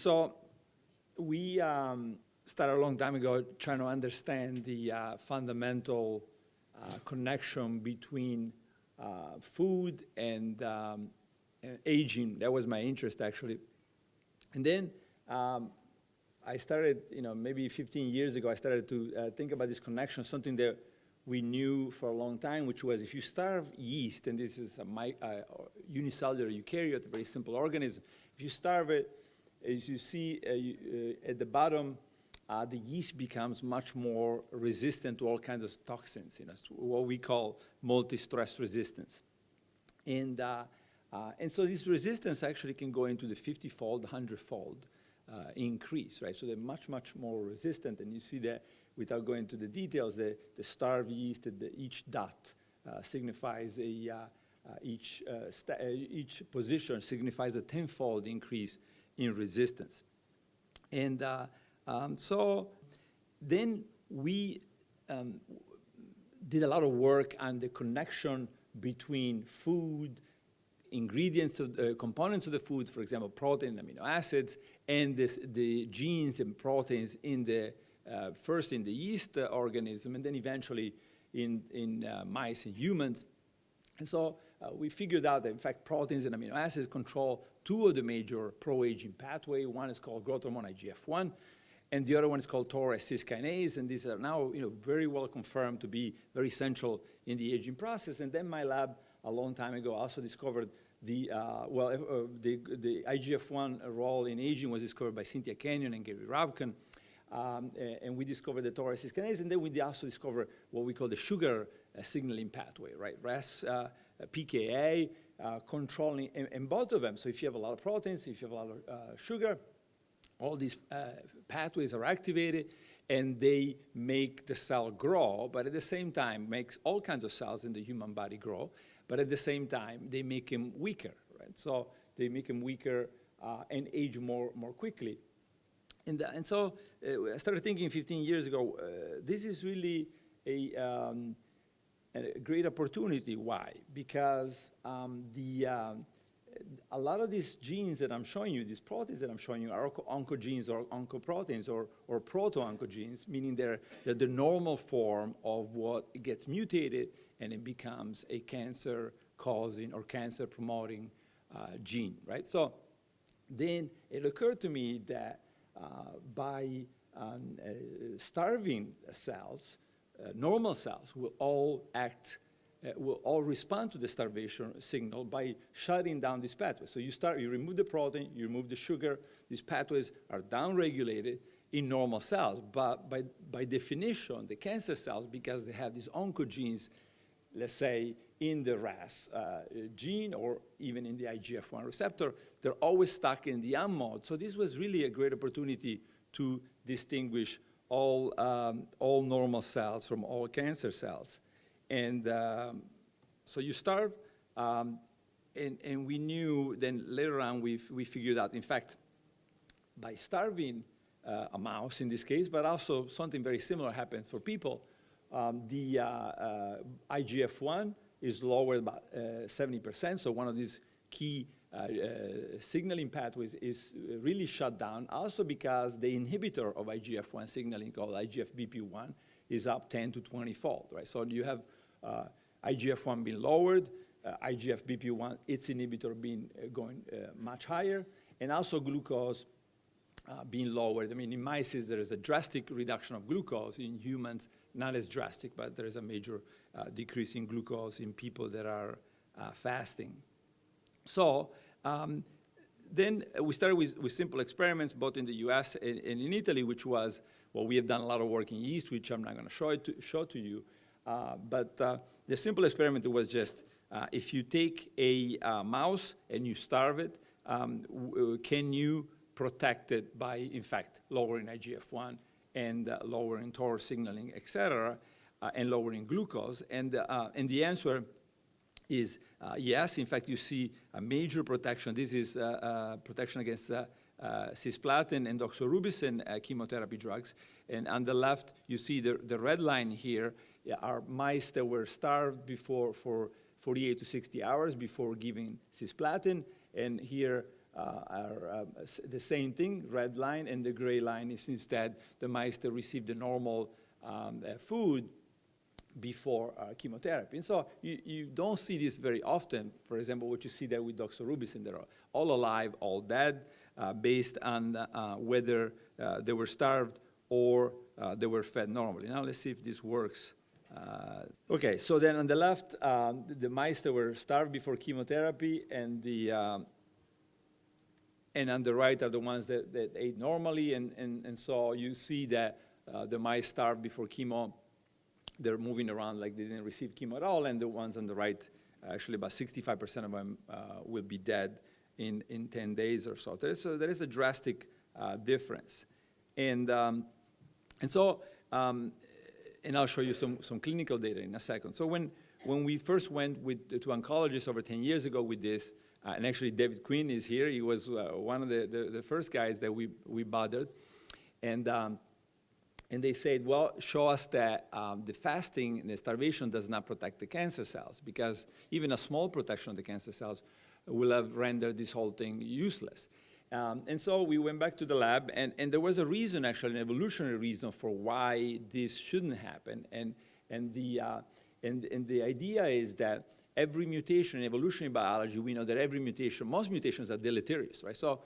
so we started a long time ago trying to understand the fundamental connection between food and aging. That was my interest, actually. And then I started, maybe 15 years ago, I started to think about this connection, something that we knew for a long time, which was if you starve yeast, and this is a unicellular eukaryote, a very simple organism, if you starve it, as you see at the bottom, the yeast becomes much more resistant to all kinds of toxins, what we call multi-stress resistance. And so this resistance actually can go into the 50-fold, 100-fold increase, right? So they're much, much more resistant, and you see that without going into the details, the starved yeast, each dot signifies each position signifies a 10-fold increase in resistance. And so then we did a lot of work on the connection between food, ingredients, components of the food, for example, protein, amino acids, and the genes and proteins in the first in the yeast organism, and then eventually in mice and humans. And so we figured out that, in fact, proteins and amino acids control two of the major pro-aging pathways. One is called growth hormone IGF-1, and the other one is called Toll-cis kinase, and these are now very well confirmed to be very essential in the aging process. And then my lab, a long time ago, also discovered the IGF-1 role in aging was discovered by Cynthia Kenyon and Gary Ravkan. And we discovered the Toll-cis kinase, and then we also discovered what we call the sugar signaling pathway, right? RAS, PKA, controlling, and both of them. So if you have a lot of proteins, if you have a lot of sugar, all these pathways are activated, and they make the cell grow, but at the same time makes all kinds of cells in the human body grow, but at the same time they make them weaker, right? So they make them weaker and age more quickly. And so I started thinking 15 years ago, this is really a great opportunity. Why? Because a lot of these genes that I'm showing you, these proteins that I'm showing you, are oncogenes or oncoproteins or proto-oncogenes, meaning they're the normal form of what gets mutated and it becomes a cancer-causing or cancer-promoting gene, right? So then it occurred to me that by starving cells, normal cells will all respond to the starvation signal by shutting down this pathway. So you remove the protein, you remove the sugar, these pathways are downregulated in normal cells. But by definition, the cancer cells, because they have these oncogenes, let's say in the RAS gene or even in the IGF-1 receptor, they're always stuck in the on mode. So this was really a great opportunity to distinguish all normal cells from all cancer cells. And so you starve, and we knew then later on we figured out, in fact, by starving a mouse in this case, but also something very similar happens for people. The IGF-1 is lowered by 70%, so one of these key signaling pathways is really shut down, also because the inhibitor of IGF-1 signaling, called IGF-BP1, is up 10 to 20-fold, right? So you have IGF-1 being lowered, IGF-BP1, its inhibitor going much higher, and also glucose being lowered. I mean, in mice, there is a drastic reduction of glucose. In humans, not as drastic, but there is a major decrease in glucose in people that are fasting. So then we started with simple experiments, both in the US and in Italy, which was, well, we have done a lot of work in yeast, which I'm not going to show to you. But the simple experiment was just, if you take a mouse and you starve it, can you protect it by, in fact, lowering IGF-1 and lowering TOR signaling, et cetera, and lowering glucose? And the answer is yes. In fact, you see a major protection. This is protection against cisplatin and doxorubicin chemotherapy drugs. And on the left, you see the red line here are mice that were starved before for 48 to 60 hours before giving cisplatin. And here are the same thing, red line, and the gray line is instead the mice that receive the normal food before chemotherapy. And so you don't see this very often. For example, what you see there with doxorubicin, they're all alive, all dead, based on whether they were starved or they were fed normally. Now let's see if this works. Okay, so then on the left, the mice that were starved before chemotherapy, and on the right are the ones that ate normally, and so you see that the mice starved before chemo, they're moving around like they didn't receive chemo at all, and the ones on the right, actually about 65% of them will be dead in 10 days or so. There is a drastic difference. And I'll show you some clinical data in a second. So when we first went to oncologists over 10 years ago with this, and actually David Quinn is here. He was one of the first guys that we bothered. And they said, well, show us that the fasting and the starvation does not protect the cancer cells, because even a small protection of the cancer cells will have rendered this whole thing useless. And so we went back to the lab, and there was a reason, actually, an evolutionary reason for why this shouldn't happen. And the idea is that every mutation in evolutionary biology, we know that every mutation, most mutations are deleterious, right? So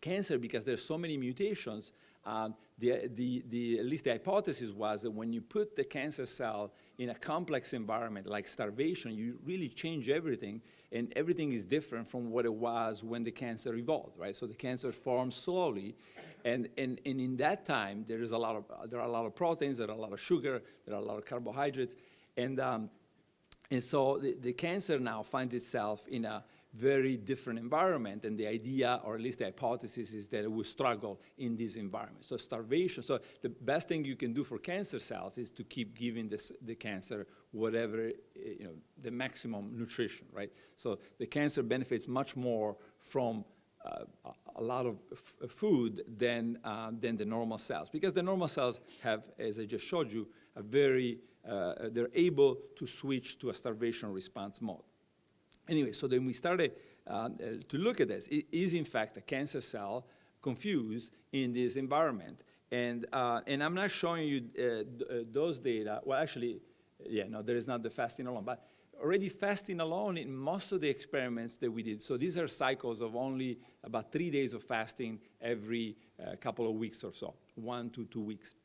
cancer, because there's so many mutations, at least the hypothesis was that when you put the cancer cell in a complex environment like starvation, you really change everything, and everything is different from what it was when the cancer evolved, right? So the cancer forms slowly, and in that time, there are a lot of proteins, there are a lot of sugar, there are a lot of carbohydrates, and so the cancer now finds itself in a very different environment, and the idea, or at least the hypothesis, is that it will struggle in this environment. So starvation, so the best thing you can do for cancer cells is to keep giving the cancer whatever, the maximum nutrition, right? So the cancer benefits much more from a lot of food than the normal cells, because the normal cells have, as I just showed you, a very, they're able to switch to a starvation response mode. Anyway, so then we started to look at this. Is in fact a cancer cell confused in this environment? And I'm not showing you those data. Well, actually, yeah, no, there is not the fasting alone. But already fasting alone in most of the experiments that we did. So these are cycles of only about 3 days of fasting every couple of weeks or so, 1 to 2 weeks.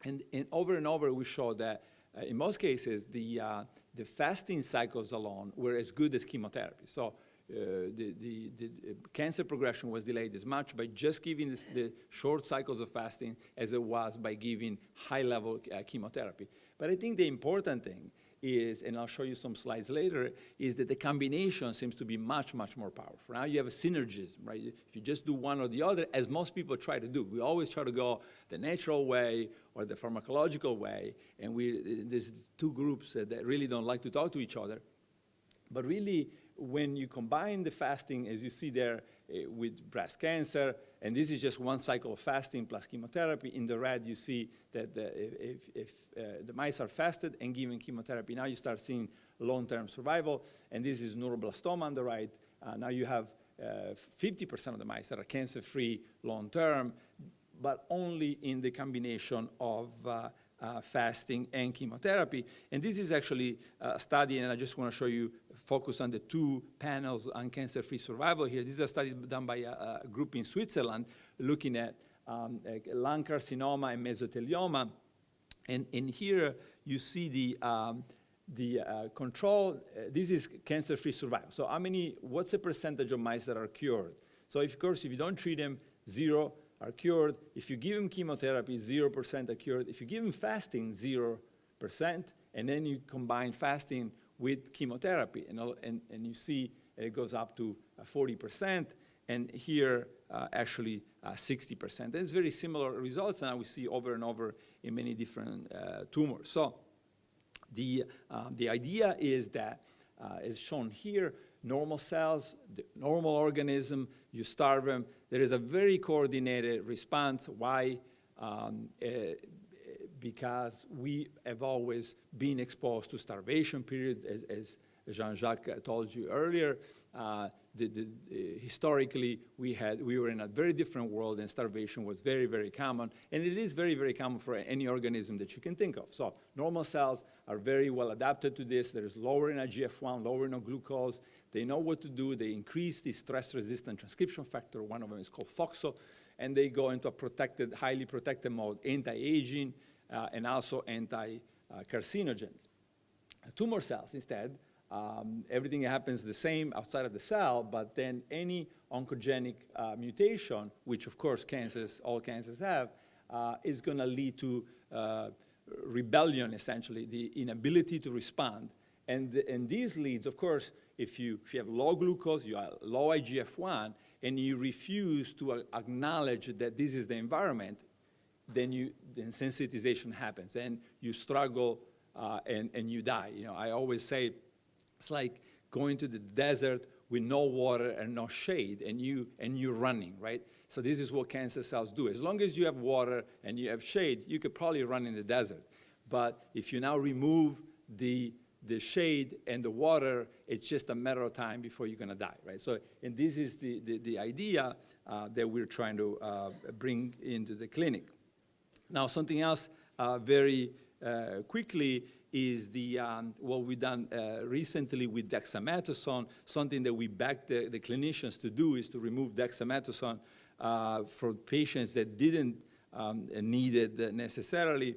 And over we showed that in most cases, the fasting cycles alone were as good as chemotherapy. So the cancer progression was delayed as much by just giving the short cycles of fasting as it was by giving high-level chemotherapy. But I think the important thing is, and I'll show you some slides later, is that the combination seems to be much, much more powerful. Now you have a synergism, right? If you just do one or the other, as most people try to do, we always try to go the natural way or the pharmacological way, and there's two groups that really don't like to talk to each other. But really, when you combine the fasting, as you see there, with breast cancer, and this is just one cycle of fasting plus chemotherapy. In the red, you see that if the mice are fasted and given chemotherapy, now you start seeing long-term survival, and this is neuroblastoma on the right. Now you have 50% of the mice that are cancer-free long-term, but only in the combination of fasting and chemotherapy. And this is actually a study, and I just want to show you, focus on the two panels on cancer-free survival here. This is a study done by a group in Switzerland looking at lung carcinoma and mesothelioma. And here you see the control. This is cancer-free survival. So what's the percentage of mice that are cured? So of course, if you don't treat them, 0 are cured. If you give them chemotherapy, 0% are cured. If you give them fasting, 0%. And then you combine fasting with chemotherapy. And you see it goes up to 40%. And here, actually, 60%. And it's very similar results now we see over and over in many different tumors. So the idea is that, as shown here, normal cells, the normal organism, you starve them. There is a very coordinated response. Why? because we have always been exposed to starvation periods, as Jean-Jacques told you earlier. Historically, we were in a very different world, and starvation was very, very common. And it is very, very common for any organism that you can think of. So normal cells are very well adapted to this. There's lowering IGF-1, lowering of glucose. They know what to do. They increase the stress-resistant transcription factor. One of them is called FOXO. And they go into a protected, highly protected mode, anti-aging, and also anti-carcinogens. Tumor cells, instead, everything happens the same outside of the cell, but then any oncogenic mutation, which of course all cancers have, is going to lead to rebellion, essentially, the inability to respond. And these leads, of course, if you have low glucose, you have low IGF-1, and you refuse to acknowledge that this is the environment, then sensitization happens, and you struggle and you die. I always say it's like going to the desert with no water and no shade, and you're running, right? So this is what cancer cells do. As long as you have water and you have shade, you could probably run in the desert. But if you now remove the shade and the water, it's just a matter of time before you're going to die, right? So, and this is the idea that we're trying to bring into the clinic. Now, something else very quickly is what we've done recently with dexamethasone. Something that we backed the clinicians to do is to remove dexamethasone for patients that didn't need it necessarily,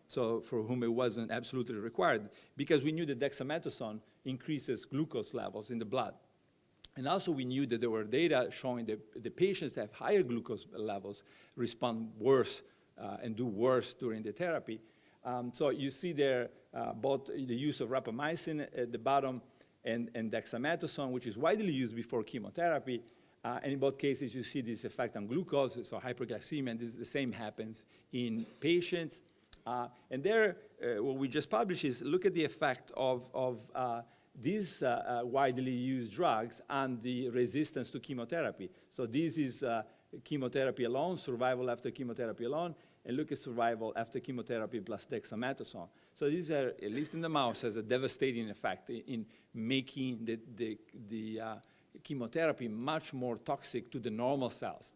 so for whom it wasn't absolutely required, because we knew that dexamethasone increases glucose levels in the blood. And also we knew that there were data showing that the patients that have higher glucose levels respond worse and do worse during the therapy. So you see there both the use of rapamycin at the bottom and dexamethasone, which is widely used before chemotherapy. And in both cases, you see this effect on glucose, so hyperglycemia, and the same happens in patients. And there, what we just published is look at the effect of these widely used drugs on the resistance to chemotherapy. So this is chemotherapy alone, survival after chemotherapy alone, and look at survival after chemotherapy plus dexamethasone. So these are, at least in the mouse, has a devastating effect in making the chemotherapy much more toxic to the normal cells,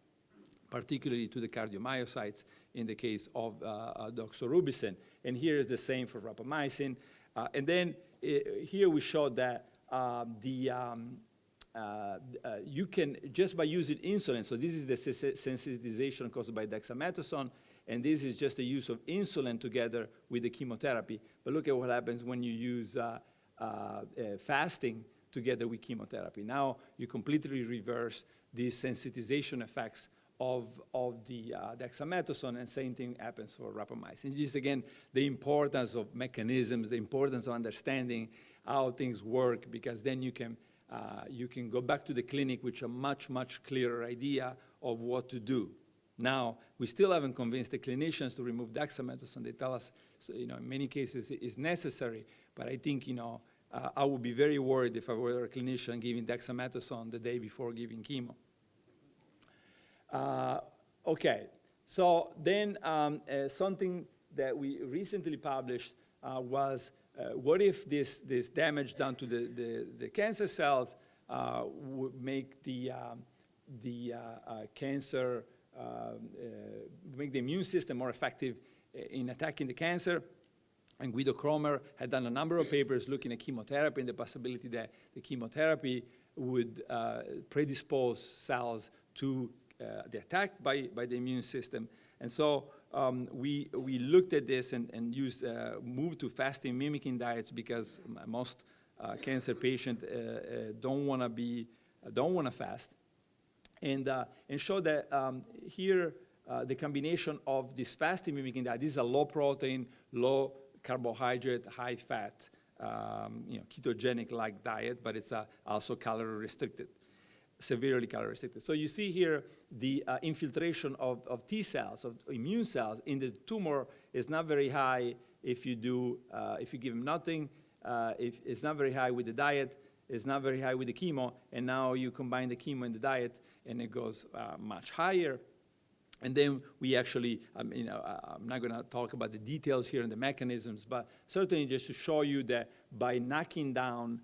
particularly to the cardiomyocytes in the case of doxorubicin. And here is the same for rapamycin. And then here we show that you can, just by using insulin, so this is the sensitization caused by dexamethasone, and this is just the use of insulin together with the chemotherapy. But look at what happens when you use fasting together with chemotherapy. Now you completely reverse these sensitization effects of the dexamethasone, and same thing happens for rapamycin. Just again, the importance of mechanisms, the importance of understanding how things work, because then you can go back to the clinic with a much, much clearer idea of what to do. Now, we still haven't convinced the clinicians to remove dexamethasone. They tell us, so, in many cases it's necessary, but I think, I would be very worried if I were a clinician giving dexamethasone the day before giving chemo. Okay, so then something that we recently published was what if this damage done to the cancer cells would make the cancer, make the immune system more effective in attacking the cancer. And Guido Kromer had done a number of papers looking at chemotherapy and the possibility that the chemotherapy would predispose cells to the attack by the immune system. And so we looked at this and moved to fasting mimicking diets, because most cancer patients don't want to fast, and show that here the combination of this fasting mimicking diet. This is a low protein, low carbohydrate, high fat, ketogenic-like diet, but it's also calorie restricted. Severely calorie restricted. So you see here the infiltration of T cells, of immune cells in the tumor is not very high if you give them nothing. If it's not very high with the diet, it's not very high with the chemo, and now you combine the chemo and the diet, and it goes much higher. And then we actually, I'm not going to talk about the details here and the mechanisms, but certainly just to show you that by knocking down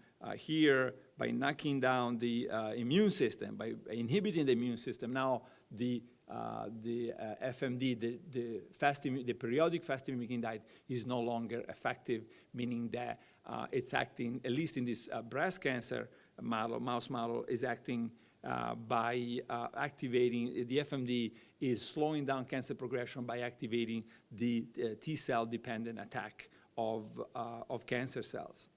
by knocking down the immune system, by inhibiting the immune system, now the FMD, the periodic fasting mimicking diet is no longer effective, meaning that it's acting, at least in this breast cancer mouse model, is acting by activating, the FMD is slowing down cancer progression by activating the T-cell dependent attack of cancer cells.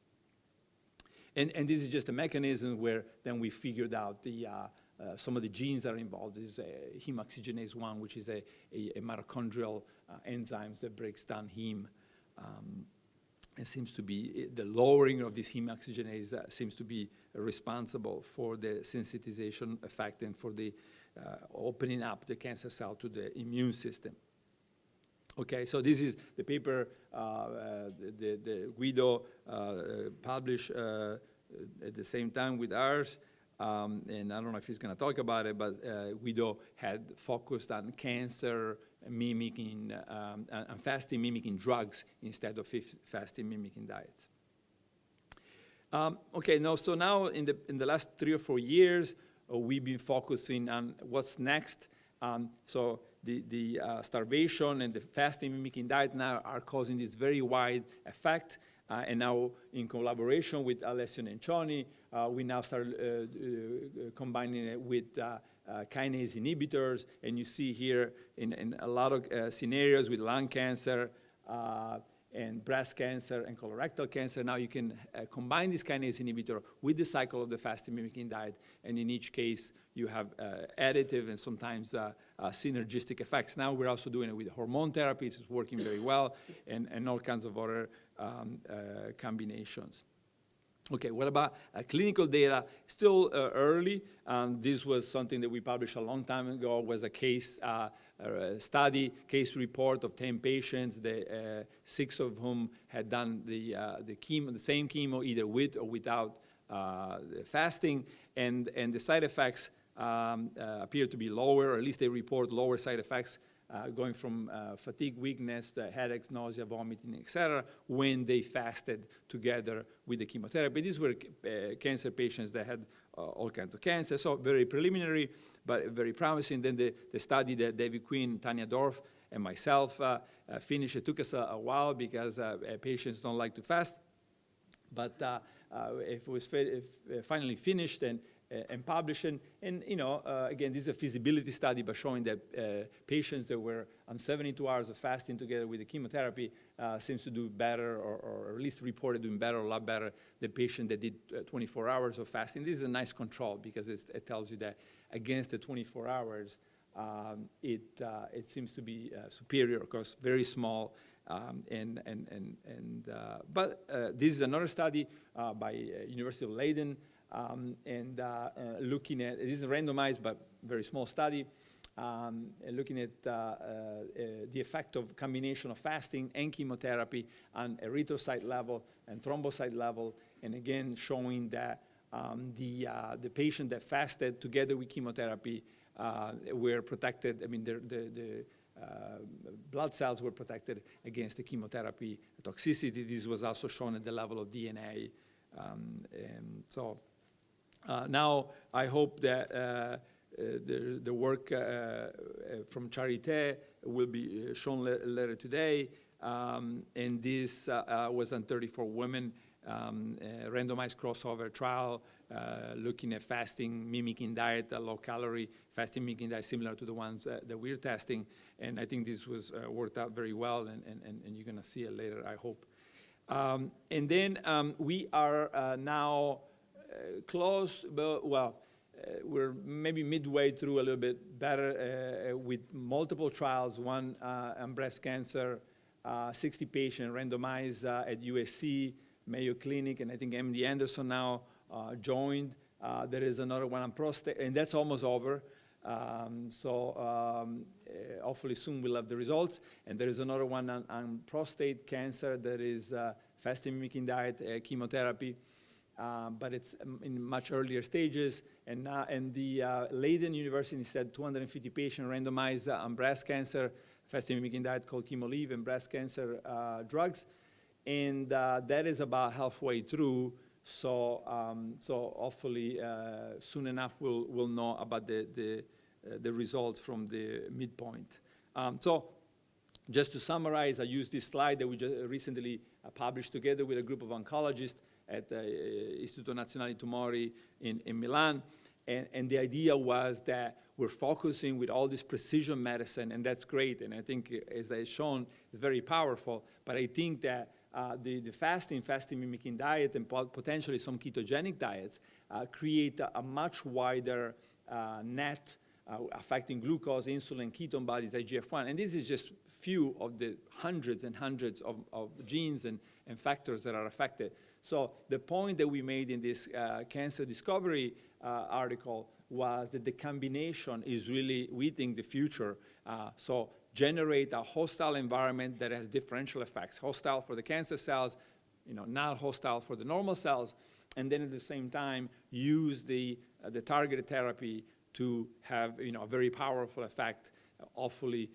And this is just a mechanism where then we figured out some of the genes that are involved. This is hemoxygenase 1, which is a mitochondrial enzyme that breaks down heme. It seems to be the lowering of this hemoxygenase seems to be responsible for the sensitization effect and for the opening up the cancer cell to the immune system. Okay, so this is the paper the Guido published at the same time with ours. And I don't know if he's going to talk about it, but Guido had focused on cancer mimicking and fasting mimicking drugs instead of fasting mimicking diets. Okay, so now in the last 3 or 4 years, we've been focusing on what's next. So the starvation and the fasting mimicking diet now are causing this very wide effect. And now, in collaboration with Alessio Nencioni, we now start combining it with kinase inhibitors. And you see here in a lot of scenarios with lung cancer and breast cancer and colorectal cancer, now you can combine this kinase inhibitor with the cycle of the fasting mimicking diet. And in each case, you have additive and sometimes synergistic effects. Now we're also doing it with hormone therapy. It's working very well, and all kinds of other combinations. Okay, what about clinical data? Still early. This was something that we published a long time ago. It was a case study, case report of 10 patients, 6 of whom had done the same chemo, either with or without fasting, and the side effects appear to be lower, or at least they report lower side effects, going from fatigue, weakness, to headaches, nausea, vomiting, etc., when they fasted together with the chemotherapy. These were cancer patients that had all kinds of cancer, so very preliminary, but very promising. Then the study that David Quinn, Tanya Dorf, and myself finished. It took us a while because patients don't like to fast, but if it was finally finished and published, and again, this is a feasibility study, but showing that patients that were on 72 hours of fasting together with the chemotherapy seems to do better, or at least reported doing better, a lot better than patient that did 24 hours of fasting. This is a nice control because it tells you that against the 24 hours, it seems to be superior, of course, very small. But this is another study by University of Leiden. Looking at, this is a randomized but very small study, looking at the effect of combination of fasting and chemotherapy on erythrocyte level and thrombocyte level, and again showing that the patient that fasted together with chemotherapy were protected. I mean, the blood cells were protected against the chemotherapy toxicity. This was also shown at the level of DNA. Now I hope that the work from Charité will be shown later today. And this was on 34 women, randomized crossover trial, looking at fasting mimicking diet, a low-calorie fasting mimicking diet similar to the ones that we're testing. And I think this was worked out very well, and you're going to see it later, I hope. And then we are now close, but we're maybe midway through, a little bit better, with multiple trials, one on breast cancer, 60 patient randomized at USC, Mayo Clinic, and I think MD Anderson now joined. There is another one on prostate, and that's almost over. Hopefully soon we'll have the results. And there is another one on prostate cancer that is fasting mimicking diet, chemotherapy. but it's in much earlier stages. And the Leiden University said 250 patients randomized on breast cancer, fasting-mimicking diet called ChemoLeave, and breast cancer drugs. And that is about halfway through. So hopefully soon enough we'll know about the results from the midpoint. So just to summarize, I used this slide that we just recently published together with a group of oncologists at Istituto Nazionale Tumori in Milan. And the idea was that we're focusing with all this precision medicine, and that's great. And I think, as I've shown, it's very powerful. But I think that the fasting mimicking diet, and potentially some ketogenic diets create a much wider net affecting glucose, insulin, ketone bodies, IGF-1. And this is just few of the hundreds and hundreds of genes and factors that are affected. So the point that we made in this cancer discovery article was that the combination is really, we think, the future. So generate a hostile environment that has differential effects, hostile for the cancer cells, not hostile for the normal cells, and then at the same time use the targeted therapy to have a very powerful effect, hopefully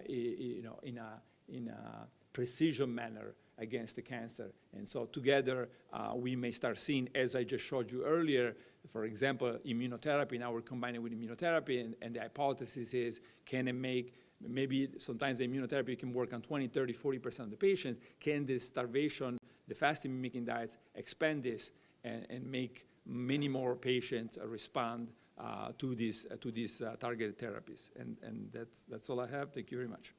in a precision manner against the cancer. And so together we may start seeing, as I just showed you earlier, for example, immunotherapy. Now we're combining with immunotherapy, and the hypothesis is, can it make, maybe sometimes the immunotherapy can work on 20, 30, 40% of the patients. Can this starvation, the fasting mimicking diets, expand this and make many more patients respond to these targeted therapies? And that's all I have. Thank you very much.